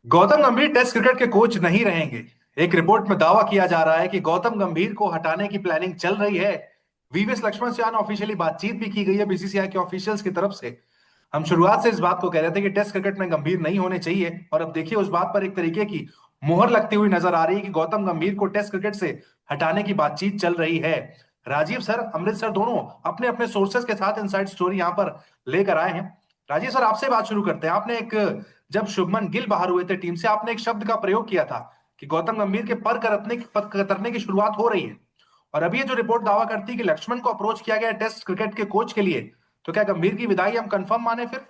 गौतम गंभीर test cricket के coach नहीं रहेंगे। एक रिपोर्ट में दावा किया जा रहा है कि गौतम गंभीर को हटाने की प्लानिंग चल रही है। वीवीएस लक्ष्मण से ऑफिशियली बातचीत भी की गई है बीसीसीआई के ऑफिशियल्स की तरफ से। हम शुरुआत से इस बात को कह रहे थे कि टेस्ट क्रिकेट में गंभीर नहीं होने चाहिए, और अब देखिए उस बात पर एक तरीके की मुहर लगती हुई नजर आ रही है कि गौतम गंभीर को टेस्ट क्रिकेट से हटाने की बातचीत चल रही है। राजीव सर, अमृत सर, दोनों अपने अपने सोर्सेस के साथ इनसाइड स्टोरी यहां पर लेकर आए हैं। राजीव सर, आपसे बात शुरू करते हैं। आपने एक जब शुभमन गिल बाहर हुए थे टीम से, आपने एक शब्द का प्रयोग किया था कि गौतम गंभीर के पर कतरने की शुरुआत हो रही है। और अभी ये जो रिपोर्ट दावा करती है कि लक्ष्मण को अप्रोच किया गया है टेस्ट क्रिकेट के कोच के लिए, तो क्या गंभीर की विदाई हम कंफर्म माने फिर?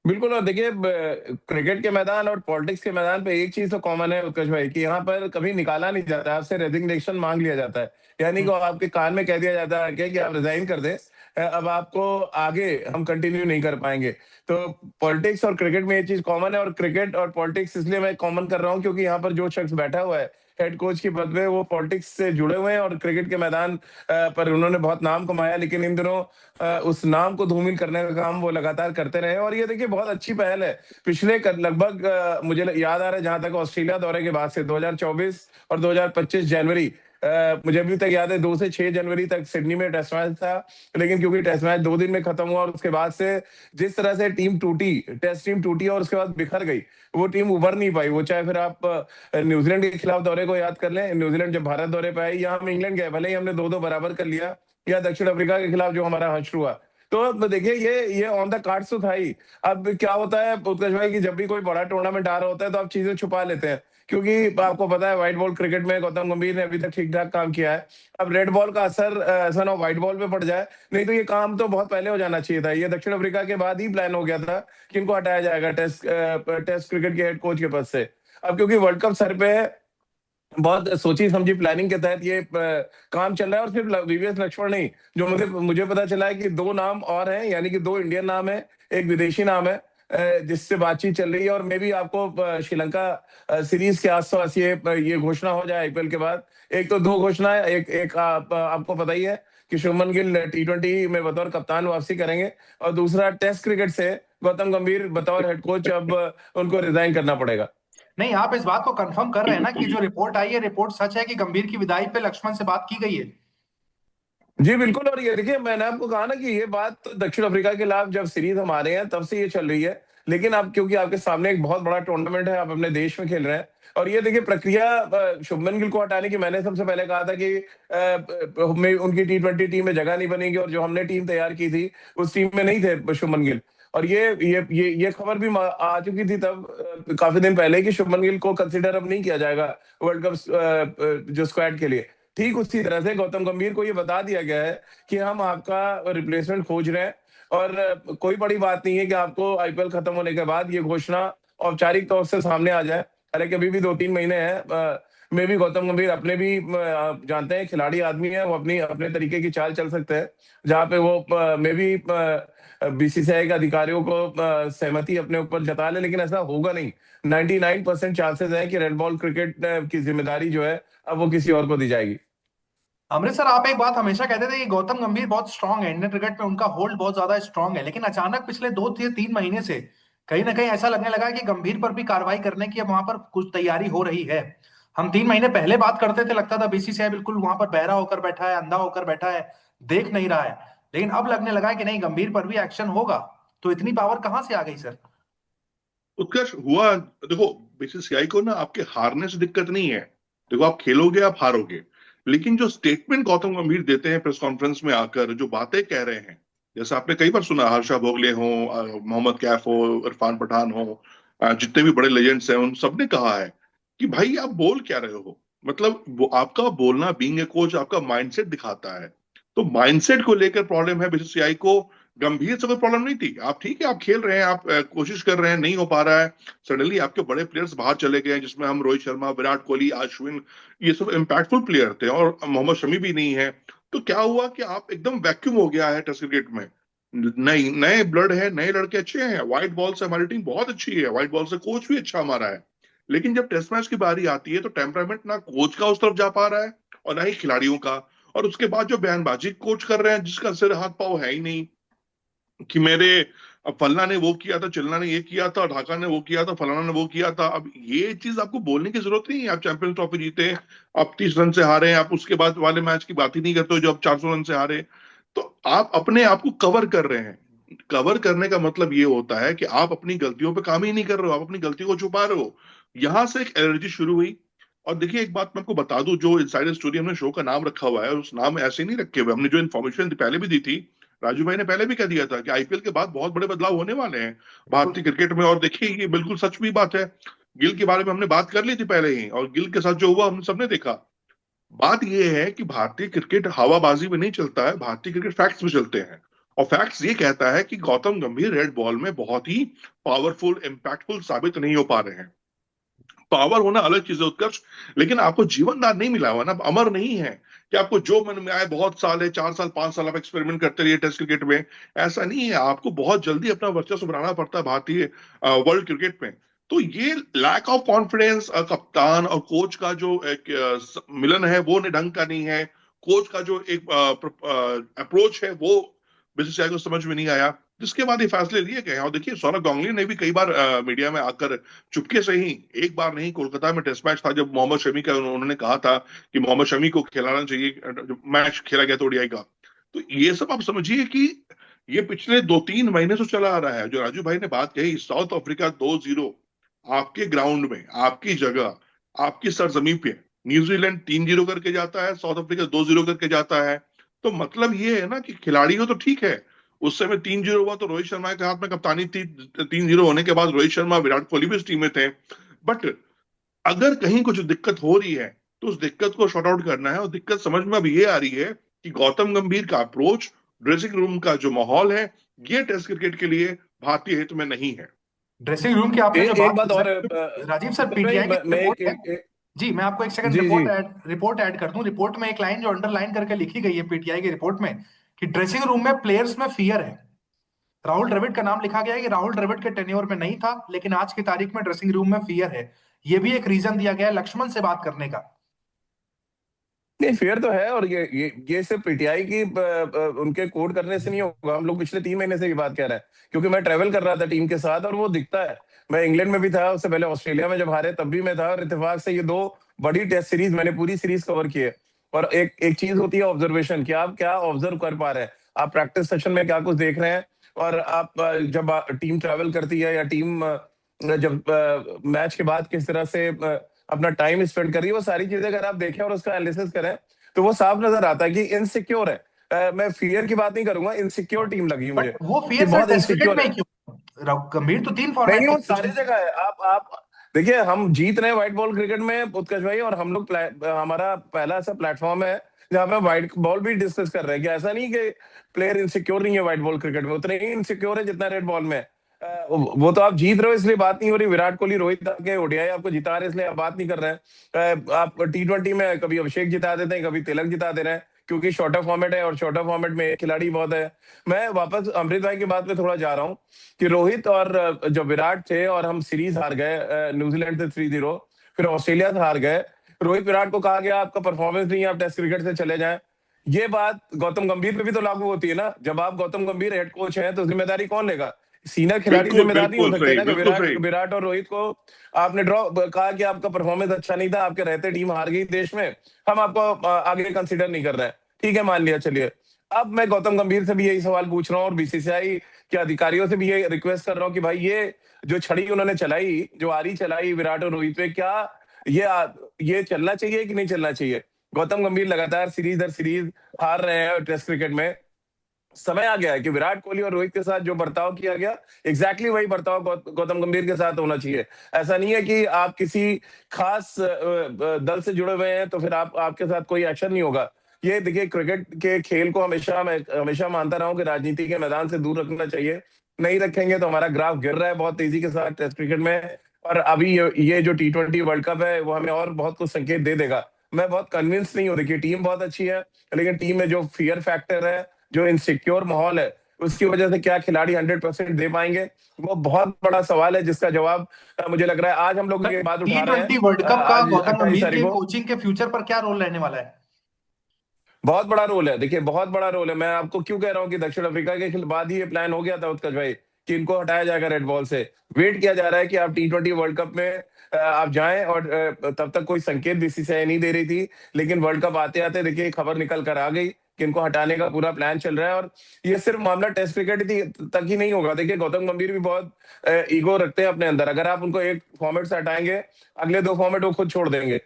बिल्कुल। और देखिए, क्रिकेट के मैदान और पॉलिटिक्स के मैदान पे एक चीज तो कॉमन है उत्कर्ष भाई, कि यहाँ पर कभी निकाला नहीं जाता है, आपसे रेजिग्नेशन मांग लिया जाता है। यानी कि आपके कान में कह दिया जाता है कि आप रिजाइन कर दें, अब आपको आगे हम कंटिन्यू नहीं कर पाएंगे। तो पॉलिटिक्स और क्रिकेट में ये चीज कॉमन है। और क्रिकेट और पॉलिटिक्स इसलिए मैं कॉमन कर रहा हूँ क्योंकि यहाँ पर जो शख्स बैठा हुआ है हेड कोच की पद पे, वो पॉलिटिक्स से जुड़े हुए हैं और क्रिकेट के मैदान पर उन्होंने बहुत नाम कमाया। लेकिन इन दिनों उस नाम को धूमिल करने का काम वो लगातार करते रहे, और ये देखिए बहुत अच्छी पहल है। पिछले लगभग मुझे याद आ रहा है, जहां तक ऑस्ट्रेलिया दौरे के बाद से 2024 और 2025 जनवरी, मुझे अभी तक याद है 2 से 6 जनवरी तक सिडनी में टेस्ट मैच था। लेकिन क्योंकि टेस्ट मैच 2 दिन में खत्म हुआ और उसके बाद से जिस तरह से टीम टूटी, टेस्ट टीम टूटी और उसके बाद बिखर गई, वो टीम उभर नहीं पाई। वो चाहे फिर आप न्यूजीलैंड के खिलाफ दौरे को याद कर लें, न्यूजीलैंड जब भारत दौरे पे आई, यहाँ हम इंग्लैंड गए, भले ही हमने 2-2 बराबर कर लिया, या दक्षिण अफ्रीका के खिलाफ जो हमारा हश्र हुआ। तो अब देखिए, ये ऑन द कार्ड्स तो था ही। अब क्या होता है उत्कर्ष भाई, कि जब भी कोई बड़ा टूर्नामेंट आ रहा होता है तो आप चीजें छुपा लेते हैं, क्योंकि आपको पता है व्हाइट बॉल क्रिकेट में गौतम गंभीर ने अभी तक ठीक ठाक काम किया है। अब रेड बॉल का असर सन ऑफ व्हाइट बॉल पे पड़ जाए, नहीं तो ये काम तो बहुत पहले हो जाना चाहिए था। ये दक्षिण अफ्रीका के बाद ही प्लान हो गया था कि इनको हटाया जाएगा टेस्ट क्रिकेट के हेड कोच के पद से। अब क्योंकि वर्ल्ड कप सर पे है, बहुत सोची समझी प्लानिंग के तहत ये काम चल रहा है। और सिर्फ वीवीएस लक्ष्मण नहीं, जो मुझे मुझे पता चला है कि 2 नाम और हैं, यानी कि 2 इंडियन नाम है, एक विदेशी नाम है, जिससे बातचीत चल रही है। और मे भी आपको श्रीलंका सीरीज के आसपास ये घोषणा हो जाए आईपीएल के बाद। एक तो 2 घोषणाएं, एक आपको पता ही है कि शुभमन गिल T20 में बतौर कप्तान वापसी करेंगे, और दूसरा टेस्ट क्रिकेट से गौतम गंभीर बतौर हेड कोच अब उनको रिजाइन करना पड़ेगा। नहीं, आप इस बात को कंफर्म कर रहे हैं ना कि जो रिपोर्ट आई है, रिपोर्ट सच है कि गंभीर की विदाई पे लक्ष्मण से बात की गई है? जी बिल्कुल। और ये देखिए, मैंने आपको कहा ना कि ये बात तो दक्षिण अफ्रीका के खिलाफ जब सीरीज हमारे हैं तब से ये चल रही है। लेकिन अब क्योंकि आपके सामने एक बहुत बड़ा टूर्नामेंट है, आप अपने देश में खेल रहे हैं, और ये देखिए प्रक्रिया शुभमन गिल को हटाने की, मैंने सबसे पहले कहा था कि उनकी T20 टीम में जगह नहीं बनेगी, और जो हमने टीम तैयार की थी उस टीम में नहीं थे शुभमन गिल। और ये खबर भी आ चुकी थी तब, काफी दिन पहले, कि शुभमन गिल को कंसिडर अब नहीं किया जाएगा वर्ल्ड कप जो स्क्वाड के लिए। ठीक उसी तरह से गौतम गंभीर को ये बता दिया गया है कि हम आपका रिप्लेसमेंट खोज रहे हैं, और कोई बड़ी बात नहीं है कि आपको आईपीएल खत्म होने के बाद ये घोषणा औपचारिक तौर से सामने आ जाए। हालांकि अभी भी 2-3 महीने हैं, में भी गौतम गंभीर अपने भी आप जानते हैं खिलाड़ी आदमी है, वो अपनी अपने तरीके की चाल चल सकते हैं, जहां पे वो में भी बीसीसीआई के अधिकारियों को सहमति अपने ऊपर जता ले। लेकिन ऐसा होगा नहीं। 99% चांसेस है कि रेड बॉल क्रिकेट की जिम्मेदारी जो है अब वो किसी और को दी जाएगी। अमृत सर, आप एक बात हमेशा कहते थे कि गौतम गंभीर बहुत स्ट्रांग है, इंडियन क्रिकेट में उनका होल्ड बहुत ज्यादा स्ट्रांग है, लेकिन अचानक पिछले 2 से 3 महीने से कहीं ना कहीं ऐसा लगने लगा है कि गंभीर पर भी कार्रवाई करने की अब वहां पर कुछ तैयारी हो रही है। हम 3 महीने पहले बात करते थे, लगता था बीसीसीआई बिल्कुल वहां पर बहरा होकर बैठा है, अंधा होकर बैठा है, देख नहीं रहा है। लेकिन अब लगने लगा है कि नहीं, गंभीर पर भी एक्शन होगा। तो इतनी पावर कहां से आ गई सर? उत्कर्ष हुआ। देखो, बीसीसीआई को ना आपके हारने से दिक्कत नहीं है। देखो, आप खेलोगे, आप हारोगे, लेकिन जो स्टेटमेंट गौतम गंभीर देते हैं प्रेस कॉन्फ्रेंस में आकर, जो बातें कह रहे हैं, जैसे आपने कई बार सुना, हर्षा भोगले हो, मोहम्मद कैफ हो, इरफान पठान हो, जितने भी बड़े लेजेंड्स हैं, उन सबने कहा है कि भाई आप बोल क्या रहे हो। मतलब वो आपका बोलना, बीइंग ए कोच, आपका माइंडसेट दिखाता है। तो माइंडसेट को लेकर प्रॉब्लम है बीसीसीआई को। गंभीर से कोई प्रॉब्लम नहीं थी। आप ठीक है, आप खेल रहे हैं, आप कोशिश कर रहे हैं, नहीं हो पा रहा है। सडनली आपके बड़े प्लेयर्स बाहर चले गए हैं, जिसमें हम रोहित शर्मा, विराट कोहली, अश्विन, ये सब इम्पैक्टफुल प्लेयर थे, और मोहम्मद शमी भी नहीं है। तो क्या हुआ कि आप एकदम वैक्यूम हो गया है टेस्ट क्रिकेट में। नई नए ब्लड है, नए लड़के अच्छे हैं, व्हाइट बॉल से हमारी टीम बहुत अच्छी है, व्हाइट बॉल से कोच भी अच्छा हमारा है। लेकिन जब टेस्ट मैच की बारी आती है तो टेम्परामेंट ना कोच का उस तरफ जा पा रहा है, और ना ही खिलाड़ियों का। और उसके बाद जो बयानबाजी कोच कर रहे हैं, जिसका सिर हाथ पांव है ही नहीं, कि मेरे अब फलना ने वो किया था, चिल्ला ने ये किया था, ढाका ने वो किया था, फलाना ने वो किया था। अब ये चीज आपको बोलने की जरूरत नहीं है। आप चैंपियंस ट्रॉफी जीते, आप 30 रन से हारे, आप उसके बाद वाले मैच की बात ही नहीं करते हो जो आप 400 रन से हारे। तो आप अपने आप को कवर कर रहे हैं। कवर करने का मतलब ये होता है कि आप अपनी गलतियों पे काम ही नहीं कर रहे हो, आप अपनी गलतियों को छुपा रहे हो। यहां से एक एलर्जी शुरू हुई। और देखिए, एक बात मैं आपको बता दूं, जो इनसाइडर स्टोरी हमने शो का नाम रखा हुआ है, उस नाम ऐसे नहीं रखे हुए हमने। जो इन्फॉर्मेशन पहले भी दी थी, राजू भाई ने पहले भी कह दिया था कि आईपीएल के बाद बहुत बड़े बदलाव होने वाले हैं भारतीय क्रिकेट में। और देखिए, ये बिल्कुल सच भी बात है। गिल के बारे में हमने बात कर ली थी पहले ही, और गिल के साथ जो हुआ हमने सबने देखा। बात यह है कि भारतीय क्रिकेट हवाबाजी में नहीं चलता है, भारतीय क्रिकेट फैक्ट्स में चलते हैं। और फैक्ट्स ये कहता है कि गौतम गंभीर रेड बॉल में बहुत ही पावरफुल, इंपैक्टफुल साबित नहीं हो पा रहे हैं। पावर होना अलग चीज है उत्कर्ष, लेकिन आपको जीवन दान नहीं मिला हुआ ना, अमर नहीं है कि आपको जो मन में आए, बहुत साल है, 4 साल 5 साल आप एक्सपेरिमेंट करते रहिए टेस्ट क्रिकेट में। ऐसा नहीं है, आपको बहुत जल्दी अपना वर्चस्व बनाना पड़ता है भारतीय वर्ल्ड क्रिकेट में। तो ये लैक ऑफ कॉन्फिडेंस कप्तान और कोच का जो एक मिलन है वो ढंग का नहीं है। कोच का जो एक अप्रोच है वो बीसीसीआई को समझ में नहीं आया, जिसके बाद ये फैसले लिए गए हैं। और देखिए, सौरभ गांगुली ने भी कई बार मीडिया में आकर चुपके से ही, एक बार नहीं, कोलकाता में टेस्ट मैच था जब मोहम्मद शमी का उन्होंने कहा था कि मोहम्मद शमी को खिलाना चाहिए, मैच खेला गया था ओडीआई का। तो ये सब आप समझिए कि ये पिछले 2-3 महीने से चला आ रहा है। जो राजू भाई ने बात कही, साउथ अफ्रीका 2-0 आपके ग्राउंड में, आपकी जगह, आपकी सरजमी पे, न्यूजीलैंड 3-0 करके जाता है, साउथ अफ्रीका 2-0 करके जाता है। तो मतलब ये है ना कि खिलाड़ी हो तो ठीक है। उस समय 3-0 हुआ तो रोहित शर्मा के हाथ में कप्तानी थी। 3-0 होने के बाद रोहित शर्मा, विराट कोहली भी उस टीम में थे। बट अगर कहीं कुछ दिक्कत हो रही है तो उस दिक्कत को शॉर्ट आउट करना है। और दिक्कत समझ में अब ये आ रही है कि गौतम गंभीर का अप्रोच, ड्रेसिंग रूम का जो माहौल है, ये टेस्ट क्रिकेट के लिए भारतीय हित में नहीं है। ड्रेसिंग रूम की आपने जो एक बात बात और राजीव सर, पंकज भाई, पीटीआई की मैं रिपोर्ट है। जी, मैं आपको एक सेकंड जी जी रिपोर्ट ऐड कर दूं। रिपोर्ट में एक लाइन जो अंडरलाइन करके लिखी गई है पीटीआई की रिपोर्ट में, कि ड्रेसिंग रूम में प्लेयर्स में फियर है। राहुल द्रविड़ का नाम लिखा गया है कि राहुल द्रविड़ के टेन्योर में नहीं था, लेकिन आज की तारीख में ड्रेसिंग रूम में फियर है। ये भी एक रीजन दिया गया है लक्ष्मण से बात करने का। नहीं, फेयर तो है। और ये सिर्फ पीटीआई की उनके कोड करने से नहीं होगा। हम लोग पिछले 3 महीने से ये बात कह रहे हैं, क्योंकि मैं ट्रेवल कर रहा था टीम के साथ और वो दिखता है। मैं इंग्लैंड में भी था, उससे पहले ऑस्ट्रेलिया में जब हारे तब भी मैं था। और इत्तेफाक से ये 2 बड़ी टेस्ट सीरीज मैंने पूरी सीरीज कवर की है। और एक एक चीज होती है ऑब्जर्वेशन, कि आप क्या ऑब्जर्व कर पा रहे हैं, आप प्रैक्टिस सेशन में क्या कुछ देख रहे हैं। और आप जब टीम ट्रेवल करती है, या टीम जब मैच के बाद किस तरह से अपना टाइम स्पेंड कर रही है, वो सारी चीजें अगर आप देखें और उसका एनालिसिस करें, तो वो साफ नजर आता है कि इनसिक्योर है। मैं फियर की बात नहीं करूंगा, इनसिक्योर टीम लगी बट मुझे वो कि फियर सर बहुत टेस्ट क्रिकेट इनसिक्योर में है। ही क्यों? गंभीर तो 3 नहीं फॉर्मेट नहीं, में वो खेल सारी रहे हैं। जगह है। आप देखिए, हम जीत रहे हैं व्हाइट बॉल क्रिकेट में उत्कर्ष भाई, और हम लोग हमारा पहला ऐसा प्लेटफॉर्म है जहाँ पे व्हाइट बॉल भी डिस्कस कर रहे हैं। कि ऐसा नहीं कि प्लेयर इनसिक्योर नहीं है व्हाइट बॉल क्रिकेट में, उतने ही इनसिक्योर है जितना रेड बॉल में है। वो तो आप जीत रहे हो इसलिए बात नहीं हो रही। विराट कोहली, रोहित के ओडीआई आपको जिता रहे, इसलिए आप बात नहीं कर रहे हैं। आप टी20 में कभी अभिषेक जिता देते हैं, कभी तिलक जिता दे रहे हैं, क्योंकि शॉर्टर फॉर्मेट है और शॉर्टर फॉर्मेट में खिलाड़ी बहुत है। मैं वापस अमृत भाई की बात पे थोड़ा जा रहा हूँ, कि रोहित और जो विराट थे, और हम सीरीज हार गए न्यूजीलैंड से 3-0, फिर ऑस्ट्रेलिया से हार गए। रोहित विराट को कहा गया आपका परफॉर्मेंस नहीं है, आप टेस्ट क्रिकेट से चले जाएं। ये बात गौतम गंभीर पे भी तो लागू होती है ना। जब आप गौतम गंभीर हेड कोच हैं, तो जिम्मेदारी कौन लेगा? सीनियर खिलाड़ी बिल्कुल जिम्मेदार नहीं हो बिल्कुल सकते सही, ना, कि बिल्कुल विराट सही। विराट और रोहित को आपने ड्रॉ कहा कि आपका परफॉर्मेंस अच्छा नहीं था, आपके रहते टीम हार गई देश में, हम आपको आगे कंसिडर नहीं कर रहे हैं। ठीक है, मान लिया, चलिए। अब मैं गौतम गंभीर से भी यही सवाल पूछ रहा हूँ, और बीसीसीआई के अधिकारियों से भी ये रिक्वेस्ट कर रहा हूँ कि भाई, ये जो छड़ी उन्होंने चलाई, जो आरी चलाई विराट और रोहित पे, क्या ये ये चलना चाहिए कि नहीं चलना चाहिए? गौतम गंभीर लगातार सीरीज दर सीरीज हार रहे हैं टेस्ट क्रिकेट में। समय आ गया है कि विराट कोहली और रोहित के साथ जो बर्ताव किया गया, एग्जैक्टली वही बर्ताव गौतम गंभीर के साथ होना चाहिए। ऐसा नहीं है कि आप किसी खास दल से जुड़े हुए हैं तो फिर आपके साथ कोई एक्शन नहीं होगा। ये देखिए, क्रिकेट के खेल को हमेशा मैं हमेशा मानता रहा हूं कि राजनीति के मैदान से दूर रखना चाहिए। नहीं रखेंगे तो हमारा ग्राफ गिर रहा है बहुत तेजी के साथ टेस्ट क्रिकेट में। और अभी ये जो T20 वर्ल्ड कप है, वो हमें और बहुत कुछ संकेत दे देगा। मैं बहुत कन्विंस नहीं हूँ। देखिए, टीम बहुत अच्छी है, लेकिन टीम में जो फियर फैक्टर है, जो इनसिक्योर माहौल है, उसकी वजह से क्या खिलाड़ी 100% दे पाएंगे, वो बहुत बड़ा सवाल है, जिसका जवाब मुझे लग रहा है आज हम लोग ये बात उठा रहे हैं। T20 वर्ल्ड कप का आज गौतम 28 गंभीर तारीख के को कोचिंग के फ्यूचर पर क्या रोल रहने वाला है? बहुत बड़ा रोल है। देखिए, बहुत बड़ा रोल है। मैं आपको क्यों कह रहा हूँ कि दक्षिण अफ्रीका के बाद ही ये प्लान हो गया था उत्कर्ष भाई, कि इनको हटाया जाएगा रेड बॉल से। वेट किया जा रहा है कि आप T20 वर्ल्ड कप में आप जाएं, और तब तक कोई संकेत बीसीसीआई नहीं दे रही थी, लेकिन वर्ल्ड कप आते आते देखिए खबर निकल कर आ गई कि इनको हटाने का पूरा प्लान चल रहा है। और ये सिर्फ मामला टेस्ट क्रिकेट तक ही नहीं होगा। देखिए गौतम गंभीर भी बहुत ईगो रखते हैं अपने अंदर। अगर आप उनको एक फॉर्मेट से हटाएंगे, अगले 2 फॉर्मेट वो खुद छोड़ देंगे।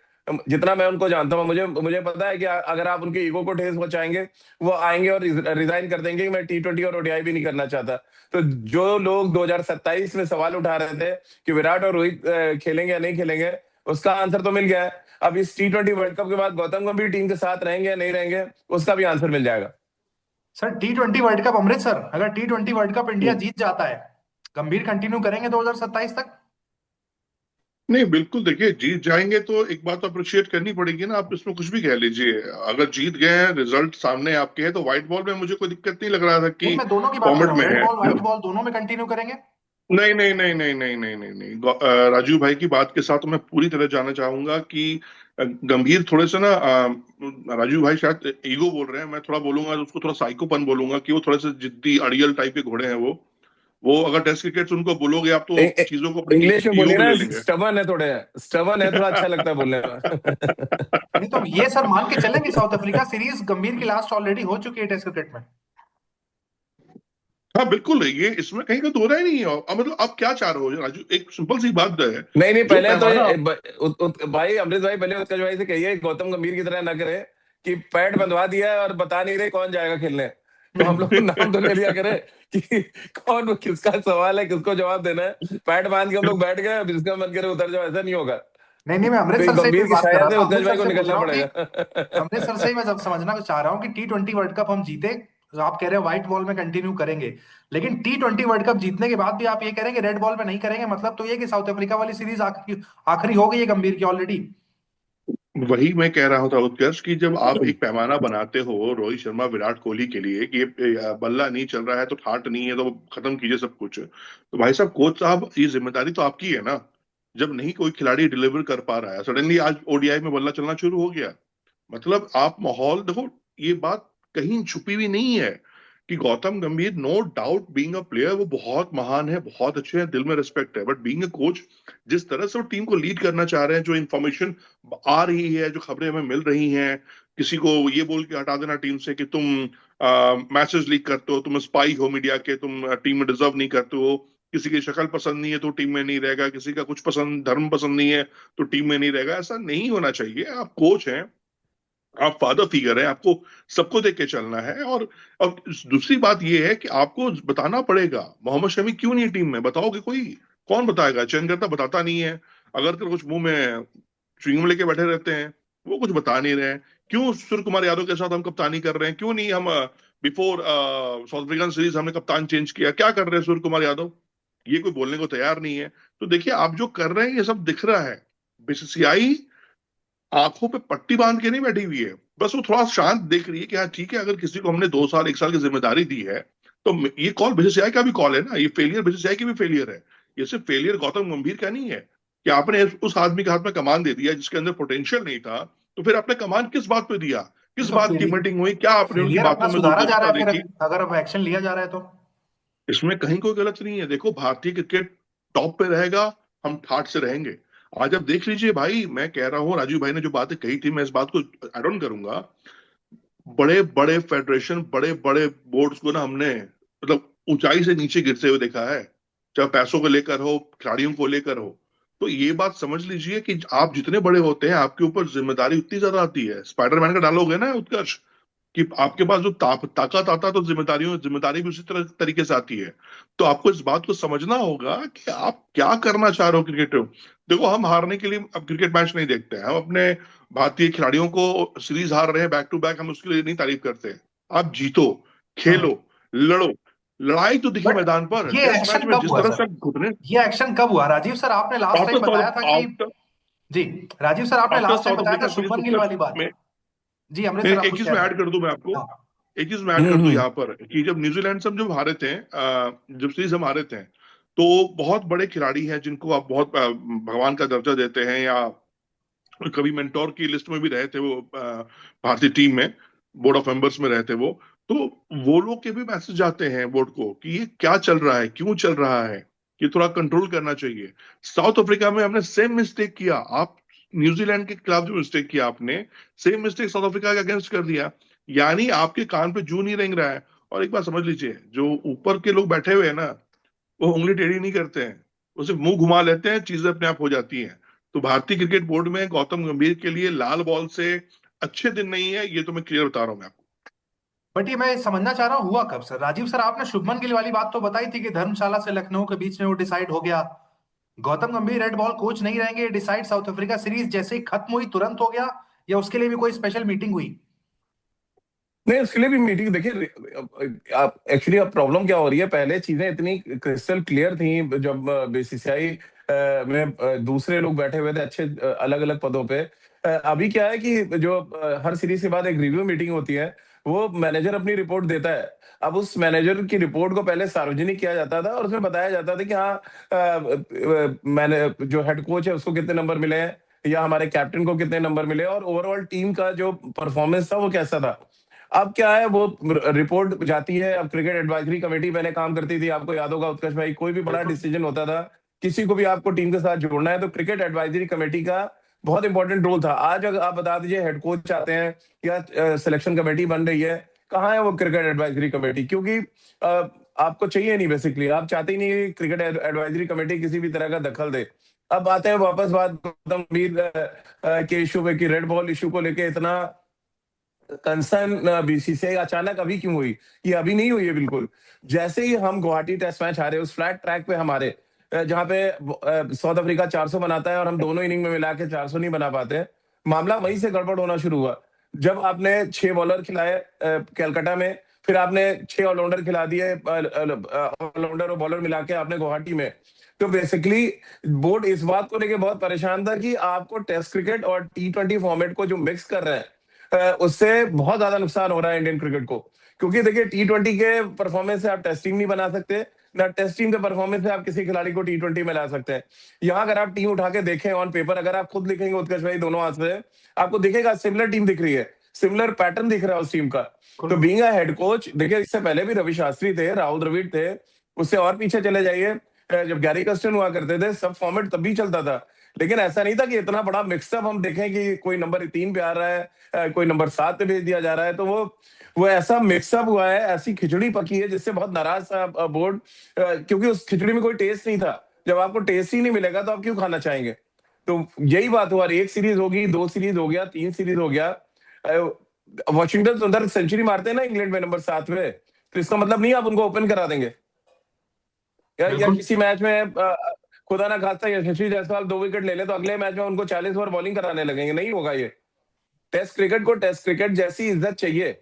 जितना मैं उनको जानता हूँ, मुझे मुझे पता है कि अगर आप उनके ईगो को ठेस पहुंचाएंगे, वो आएंगे और रिजाइन कर देंगे कि मैं T20 और ODI भी नहीं करना चाहता। तो जो लोग 2027 में सवाल उठा रहे थे कि विराट और रोहित खेलेंगे या नहीं खेलेंगे, उसका आंसर तो मिल गया है। अब इस T20 वर्ल्ड कप के बाद गौतम गंभीर टीम के साथ रहेंगे या नहीं रहेंगे, उसका भी आंसर मिल जाएगा। Sir T20 world cup Amritsar, अगर T20 वर्ल्ड कप इंडिया जीत जाता है, गंभीर कंटिन्यू करेंगे 2027 तक? नहीं, बिल्कुल, देखिए जीत जाएंगे तो एक बात तो अप्रिशिएट करनी पड़ेगी ना। आप इसमें कुछ भी कह लीजिए, अगर जीत गए हैं, रिजल्ट सामने आपके है, तो व्हाइट बॉल में मुझे कोई दिक्कत नहीं लग रहा था कि नहीं, मैं दोनों की बात कर फॉर्मेट रहा हूँ, में रेड है। बॉल व्हाइट बॉल दोनों में कंटिन्यू करेंगे? नहीं नहीं नहीं नहीं नहीं नहीं नहीं नहीं राजीव भाई की बात के साथ तो मैं पूरी तरह जानना चाहूंगा कि गंभीर थोड़े से ना, राजीव भाई शायद ईगो बोल रहे हैं, मैं थोड़ा बोलूंगा उसको, थोड़ा साइकोपन बोलूंगा कि वो थोड़े से जिद्दी अड़ियल टाइप के घोड़े हैं वो अगर टेस्ट क्रिकेट से उनको बोलोगे आप तो चीजों को अपनी इंग्लिश में ईगो बोलिए पे ना, ले लेंगे। स्टबन है, थोड़े स्टबन है, थोड़ा अच्छा लगता है बोलने में। नहीं तो ये सर मान के चलेंगे, साउथ अफ्रीका सीरीज गंभीर की लास्ट ऑलरेडी हो चुकी है टेस्ट क्रिकेट में। हाँ बिल्कुल, ये इसमें कहीं का दो राय नहीं है। अब मतलब आप क्या चाह रहे हो राजू, एक सिंपल सी बात है। नहीं नहीं, जो पहले तो पैमाना भाई अमृत भाई, पहले उत्कर्ष भाई से कहिए गौतम गंभीर की तरह ना करे कि पैड बंधवा दिया है और बता नहीं रहे कौन जाएगा खेलने। तो हम लोग नाम तो ले लिया करे कि कौन, किसका सवाल है, किसको जवाब देना है। पैड बांध के हम लोग बैठ गए, अब जिसका मन करे उतर जाओ, ऐसा नहीं होगा। नहीं नहीं, मैं तो ये अमृतसर से भी गंभीर की बात कर छाया रहा से था, उत्कर्ष अमृतसर भाई को से पूछ निकलना रहा हूँ कि पड़ेगा। अमृतसर से ही मैं जब समझना चाह रहा हूँ कि T20 वर्ल्ड कप हम जीते, तो आप कह रहे हैं व्हाइट बॉल में कंटिन्यू करेंगे, लेकिन T20 वर्ल्ड कप जीतने के बाद भी आप ये कह रहे हैं कि रेड बॉल में नहीं करेंगे, मतलब तो ये कि साउथ अफ्रीका वाली सीरीज आखिरी आखिरी हो गई है गंभीर की ऑलरेडी। वही मैं कह रहा था उत्कर्ष कि जब आप एक पैमाना बनाते हो रोहित शर्मा विराट कोहली के लिए कि ये बल्ला नहीं चल रहा है तो ठाट नहीं है तो खत्म कीजिए सब कुछ, तो भाई साहब कोच साहब ये जिम्मेदारी तो आपकी है ना। जब नहीं कोई खिलाड़ी डिलीवर कर पा रहा है, सडनली आज ODI में बल्ला चलना शुरू हो गया, मतलब आप माहौल देखो। ये बात कहीं छुपी हुई नहीं है कि Gautam Gambhir no doubt being a player वो बहुत महान है, बहुत अच्छे हैं, दिल में रिस्पेक्ट है, बट बीइंग अ कोच जिस तरह से वो टीम को लीड करना चाह रहे हैं, जो इन्फॉर्मेशन आ रही है, जो खबरें हमें मिल रही हैं, किसी को ये बोल के हटा देना टीम से कि तुम मैसेज लीक करते हो, तुम स्पाई हो मीडिया के, तुम टीम में डिजर्व नहीं करते हो, किसी की शक्ल पसंद नहीं है तो टीम में नहीं रहेगा, किसी का कुछ पसंद धर्म पसंद नहीं है तो टीम में नहीं रहेगा, ऐसा नहीं होना चाहिए। आप कोच हैं, आप फादर फिगर है, आपको सबको देख के चलना है। और अब दूसरी बात यह है कि आपको बताना पड़ेगा मोहम्मद शमी क्यों नहीं टीम में, बताओगे कोई? कौन बताएगा? चयनकर्ता बताता नहीं है, अगर तो कुछ मुंह में च्युइंगम लेके बैठे रहते हैं, वो कुछ बता नहीं रहे हैं। क्यों सूर्य कुमार यादव के साथ हम कप्तानी कर रहे हैं? क्यों नहीं हम बिफोर साउथ अफ्रीकन सीरीज हमने कप्तान चेंज किया? क्या कर रहे हैं सूर्य कुमार यादव? ये कोई बोलने को तैयार नहीं है। तो देखिए आप जो कर रहे हैं ये सब दिख रहा है। बीसीसीआई आंखों पे पट्टी बांध के नहीं बैठी हुई है, बस वो थोड़ा शांत देख रही है कि हाँ ठीक है, अगर किसी को हमने 2 साल 1 साल की जिम्मेदारी दी है तो ये कॉल बीसीसीआई का भी कॉल है ना, ये फेलियर बीसीसीआई की भी फेलियर है। ये सिर्फ फेलियर गौतम गंभीर का नहीं है कि आपने उस आदमी के हाथ में कमान दे दिया जिसके अंदर पोटेंशियल नहीं था। तो फिर आपने कमान किस बात पे दिया? नहीं किस तो बात की मीटिंग हुई? क्या आपने उनकी फेलियर अपना बातों में सुधारा जा रहा दूरदर्शिता है फिर, देखी? अगर अब एक्शन लिया जा रहा है तो। इसमें कहीं कोई गलत नहीं है। देखो भारतीय क्रिकेट टॉप पे रहेगा, हम ठाठ से रहेंगे। आज आप देख लीजिए भाई, मैं कह रहा हूँ राजीव भाई ने जो बातें कही थी, मैं इस बात को एड ऑन करूंगा। बड़े बड़े फेडरेशन, बड़े बड़े बोर्ड्स को ना हमने मतलब ऊंचाई से नीचे गिरते हुए देखा है, चाहे पैसों को लेकर हो, खिलाड़ियों को लेकर हो। तो ये बात समझ लीजिए कि आप जितने बड़े होते हैं आपके ऊपर जिम्मेदारी उतनी ज्यादा आती है। स्पाइडरमैन का डायलॉग है ना उत्कर्ष, कि आपके पास जो ताकत आता है तो जिम्मेदारी भी उसी तरह तरीके से आती है। तो आपको इस बात को समझना होगा कि आप क्या करना चाह रहे हो क्रिकेट में। देखो हम हारने के लिए अब क्रिकेट मैच नहीं देखते हैं, हम अपने भारतीय खिलाड़ियों को सीरीज हार रहे हैं बैक टू बैक, हम उसके लिए नहीं तारीफ करते। आप जीतो, खेलो, लड़ो। लड़ाई तो दिखे बट मैदान पर, ये टेस्ट मैच एक्शन में कब जिस हुआ तरह सर? से घुटने ये एक्शन कब हुआ राजीव सर? आपने लास्ट आफ्टर टाइम बताया साउथ था कि, आफ्टर जी राजीव सर आपने आफ्टर लास्ट टाइम साउथ बताया था अफ्रीकन शुभमन गिल वाली बात। में जी अमृत मैं सर आप एक कुछ चीज कह में रहे ऐड थे? कर दूं मैं आपको, हाँ। एक चीज मैं ऐड कर दूं हम्म। यहाँ पर कि जब न्यूजीलैंड से हम जब हारे थे, जब सीरीज हम हारे थे, तो बहुत बड़े खिलाड़ी हैं जिनको आप बहुत भगवान का दर्जा देते हैं, या कभी मेंटोर की लिस्ट में भी रहे थे वो, भारतीय टीम में बोर्ड ऑफ मेंबर्स में रहे थे वो। तो वो लोग के भी मैसेज आते हैं बोर्ड को कि ये क्या चल रहा है, क्यों चल रहा है, ये थोड़ा कंट्रोल करना चाहिए। साउथ अफ्रीका में हमने सेम मिस्टेक किया, आप न्यूजीलैंड के खिलाफ जो मिस्टेक किया आपने, सेम मिस्टेक साउथ अफ्रीका के अगेंस्ट कर दिया। यानी आपके कान पे जू नहीं रेंग रहा है। और एक बात समझ लीजिए, जो ऊपर के लोग बैठे हुए हैं ना, वो उंगली टेढ़ी नहीं करते हैं, वो सिर्फ मुंह घुमा लेते हैं, चीजें अपने आप हो जाती हैं। तो भारतीय क्रिकेट बोर्ड में गौतम गंभीर के लिए लाल बॉल से अच्छे दिन नहीं है, ये तो मैं क्लियर बता रहा हूं मैं आपको। बट ये मैं समझना चाह रहा हूँ हुआ कब सर? राजीव सर, आपने शुभमन गिल वाली बात तो बताई थी कि धर्मशाला से लखनऊ के बीच में वो डिसाइड हो गया। गौतम गंभीर रेड बॉल कोच नहीं रहेंगे, डिसाइड साउथ अफ्रीका सीरीज जैसे ही खत्म हुई तुरंत हो गया, या उसके लिए भी कोई स्पेशल मीटिंग हुई? नहीं, उसके लिए भी मीटिंग देखिए। आप एक्चुअली अब प्रॉब्लम क्या हो रही है, पहले चीजें इतनी क्रिस्टल क्लियर थी जब बीसीसीआई में दूसरे लोग बैठे हुए थे अच्छे अलग अलग पदों पे। अभी क्या है कि जो हर सीरीज के बाद एक रिव्यू मीटिंग होती है, वो मैनेजर अपनी रिपोर्ट देता है। अब उस मैनेजर की रिपोर्ट को पहले सार्वजनिक किया जाता था और उसमें बताया जाता था कि हाँ, मैंने जो हेड कोच है उसको कितने नंबर मिले हैं, या हमारे कैप्टन को कितने नंबर मिले, और ओवरऑल टीम का जो परफॉर्मेंस था वो कैसा था। अब क्या है, वो रिपोर्ट जाती है। अब क्रिकेट एडवाइजरी कमेटी पहले काम करती थी, आपको याद होगा उत्कर्ष भाई, कोई भी बड़ा बिल्कुल। डिसीजन होता था, किसी को भी आपको टीम के साथ जोड़ना है, तो क्रिकेट एडवाइजरी कमेटी का बहुत इंपॉर्टेंट रोल था। आज अगर आप बता दीजिए हेड कोच आते हैं या सिलेक्शन कमेटी बन रही है, कहाँ है वो क्रिकेट एडवाइजरी कमेटी? क्योंकि अ, आपको चाहिए नहीं, बेसिकली आप चाहते ही नहीं कि क्रिकेट एडवाइजरी कमेटी किसी भी तरह का दखल दे। अब आते हैं वापस बात गौतम गंभीर के इशू पे, कि रेड बॉल इशू को लेके इतना कंसर्न बीसीसीआई अचानक अभी क्यों हुई? ये अभी नहीं हुई है बिल्कुल। जैसे ही हम गुवाहाटी टेस्ट मैच हारे, उस फ्लैट ट्रैक पे हमारे, जहां पे साउथ अफ्रीका 400 बनाता है और हम दोनों इनिंग में मिला के 400 नहीं बना पाते, मामला वहीं से गड़बड़ होना शुरू हुआ। जब आपने 6 बॉलर खिलाए कैलकाटा में, फिर आपने 6 ऑलराउंडर खिला दिए, ऑलराउंडर और बॉलर मिला के आपने गुवाहाटी में। तो बेसिकली बोर्ड इस बात को लेके बहुत परेशान था कि आपको टेस्ट क्रिकेट और T20 फॉर्मेट को जो मिक्स कर रहे हैं, उससे बहुत ज्यादा नुकसान हो रहा है इंडियन क्रिकेट को। क्योंकि देखिए, T20 के परफॉर्मेंस से आप टेस्ट टीम नहीं बना सकते, ना टेस्ट टीम के परफॉर्मेंस से आप किसी खिलाड़ी को T20 में ला सकते हैं। यहाँ अगर आप टीम उठा के देखें ऑन पेपर, अगर आप खुद लिखेंगे उत्कर्ष भाई दोनों हाथ से, आपको दिखेगा सिमिलर टीम दिख रही है, सिमिलर पैटर्न दिख रहा है उस टीम का। तो बिल्कुल। बीइंग अ हेड कोच, देखिए इससे पहले भी रवि शास्त्री थे, राहुल द्रविड़ थे, उससे और पीछे चले जाइए, जब गैरी कर्स्टन हुआ करते थे, सब फॉर्मेट तब भी चलता था। लेकिन ऐसा नहीं था कि इतना बड़ा मिक्सअप हम देखें कि कोई नंबर 3 पे आ रहा है, कोई नंबर 7 पे भेज दिया जा रहा है। तो वो ऐसा मिक्सअप हुआ है, ऐसी खिचड़ी पकी है जिससे बहुत नाराज था बोर्ड, क्योंकि उस खिचड़ी में कोई टेस्ट नहीं था। जब आपको टेस्ट ही नहीं मिलेगा तो आप क्यों खाना चाहेंगे? तो यही बात हुआ, एक सीरीज होगी, 2 सीरीज हो गया, 3 सीरीज हो गया। वॉशिंगटन सुंदर सेंचुरी मारते हैं ना इंग्लैंड में नंबर 7 पे, तो इसका मतलब नहीं आप उनको ओपन करा देंगे। या बिल्कुल। किसी मैच में खुदा ना खास्ता यशस्वी जायसवाल 2 विकेट ले ले, तो अगले मैच में उनको 40 ओवर बॉलिंग कराने लगेंगे? नहीं होगा ये। टेस्ट क्रिकेट को टेस्ट क्रिकेट जैसी इज्जत चाहिए।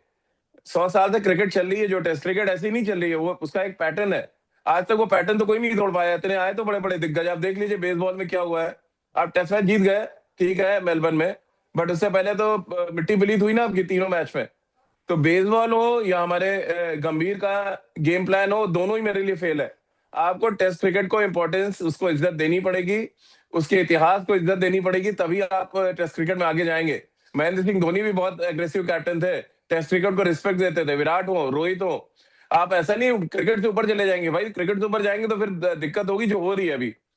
100 साल से क्रिकेट चल रही है, जो टेस्ट क्रिकेट ऐसी नहीं चल रही है, वो उसका एक पैटर्न है। आज तक वो पैटर्न तो कोई नहीं तोड़ पाया। इतने आए तो बड़े बड़े दिग्गज, आप देख लीजिए बेसबॉल में क्या हुआ है। आप टेस्ट मैच जीत गए, ठीक है, मेलबर्न में, बट उससे पहले तो मिट्टी पलीत हुई ना आपकी तीनों मैच में। तो बेसबॉल हो या हमारे गंभीर का गेम प्लान हो, दोनों ही मेरे लिए फेल है। आपको टेस्ट क्रिकेट को इंपॉर्टेंस, उसको इज्जत देनी पड़ेगी, उसके इतिहास को इज्जत देनी पड़ेगी, तभी आप टेस्ट क्रिकेट में आगे जाएंगे। महेंद्र सिंह धोनी भी बहुत एग्रेसिव कैप्टन थे, टेस्ट क्रिकेट को रिस्पेक्ट देते थे, विराट हो, रोहित हो। आप ऐसा नहीं क्रिकेट से ऊपर चले जाएंगे भाई, क्रिकेट से ऊपर जाएंगे तो फिर दिक्कत होगी जो हो रही है अभी।